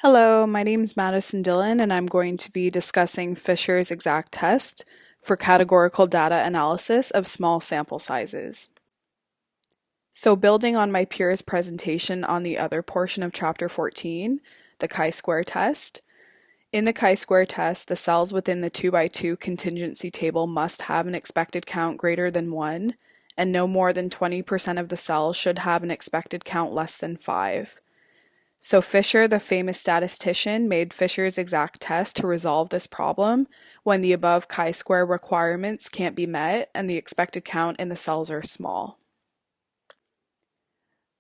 Hello, my name is Madison Dillon, and I'm going to be discussing Fisher's exact test for categorical data analysis of small sample sizes. So building on my peer's presentation on the other portion of Chapter 14, the chi-square test, in the chi-square test, the cells within the 2 by 2 contingency table must have an expected count greater than 1, and no more than 20% of the cells should have an expected count less than 5. So Fisher, the famous statistician, made Fisher's exact test to resolve this problem when the above chi-square requirements can't be met and the expected count in the cells are small.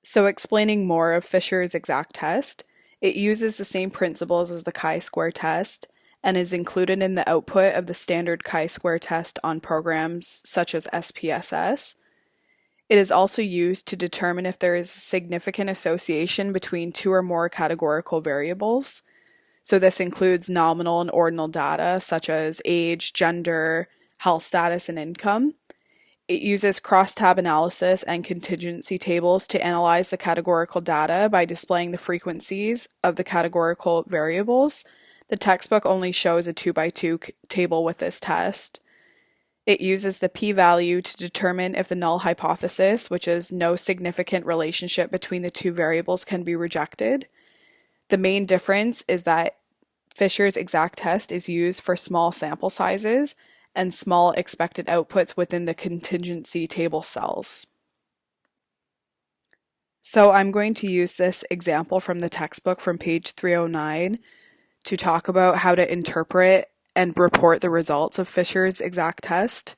So explaining more of Fisher's exact test, it uses the same principles as the chi-square test and is included in the output of the standard chi-square test on programs such as SPSS. It is also used to determine if there is a significant association between two or more categorical variables. So this includes nominal and ordinal data such as age, gender, health status, and income. It uses crosstab analysis and contingency tables to analyze the categorical data by displaying the frequencies of the categorical variables. The textbook only shows a 2 by 2 table with this test. It uses the p-value to determine if the null hypothesis, which is no significant relationship between the two variables, can be rejected. The main difference is that Fisher's exact test is used for small sample sizes and small expected outputs within the contingency table cells. So I'm going to use this example from the textbook from page 309 to talk about how to interpret and report the results of Fisher's exact test.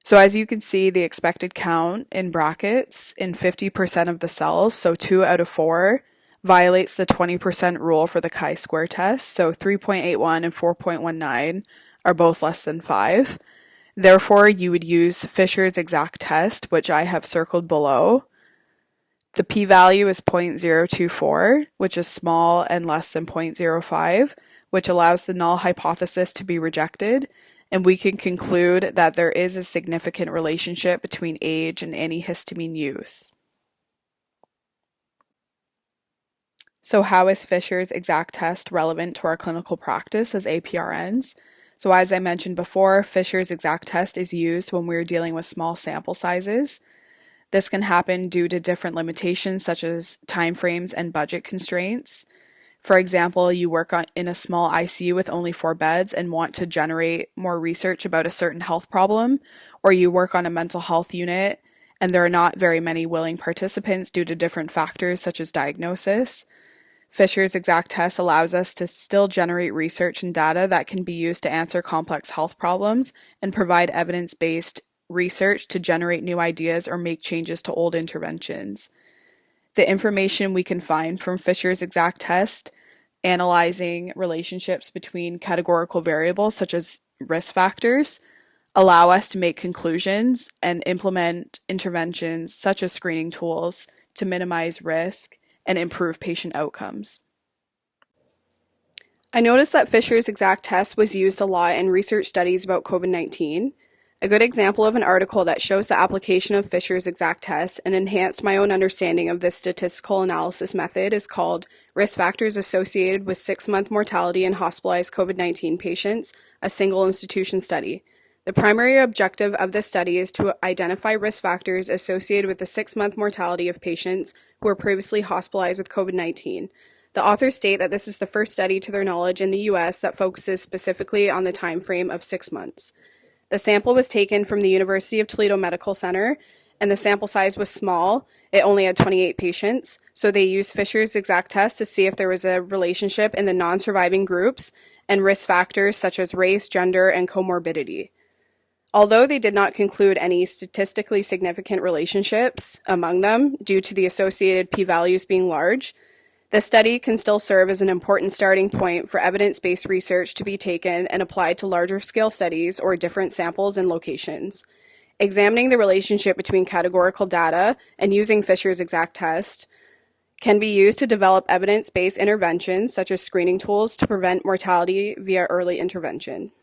So as you can see, the expected count in brackets in 50% of the cells, so 2 out of 4, violates the 20% rule for the chi-square test, so 3.81 and 4.19 are both less than 5. Therefore, you would use Fisher's exact test, which I have circled below. The p-value is 0.024, which is small and less than 0.05, which allows the null hypothesis to be rejected, and we can conclude that there is a significant relationship between age and antihistamine use. So how is Fisher's exact test relevant to our clinical practice as APRNs? So as I mentioned before, Fisher's exact test is used when we're dealing with small sample sizes. This can happen due to different limitations such as timeframes and budget constraints. For example, you work in a small ICU with only 4 beds and want to generate more research about a certain health problem, or you work on a mental health unit and there are not very many willing participants due to different factors such as diagnosis. Fisher's exact test allows us to still generate research and data that can be used to answer complex health problems and provide evidence-based research to generate new ideas or make changes to old interventions. The information we can find from Fisher's exact test, analyzing relationships between categorical variables such as risk factors, allow us to make conclusions and implement interventions such as screening tools to minimize risk and improve patient outcomes. I noticed that Fisher's exact test was used a lot in research studies about COVID-19. A good example of an article that shows the application of Fisher's exact test and enhanced my own understanding of this statistical analysis method is called Risk Factors Associated with 6-Month Mortality in Hospitalized COVID-19 Patients, a Single Institution Study. The primary objective of this study is to identify risk factors associated with the 6-month mortality of patients who were previously hospitalized with COVID-19. The authors state that this is the first study to their knowledge in the U.S. that focuses specifically on the time frame of 6 months. The sample was taken from the University of Toledo Medical Center, and the sample size was small. It only had 28 patients, so they used Fisher's exact test to see if there was a relationship in the non-surviving groups and risk factors such as race, gender, and comorbidity. Although they did not conclude any statistically significant relationships among them due to the associated p-values being large, the study can still serve as an important starting point for evidence-based research to be taken and applied to larger scale studies or different samples and locations. Examining the relationship between categorical data and using Fisher's exact test can be used to develop evidence-based interventions such as screening tools to prevent mortality via early intervention.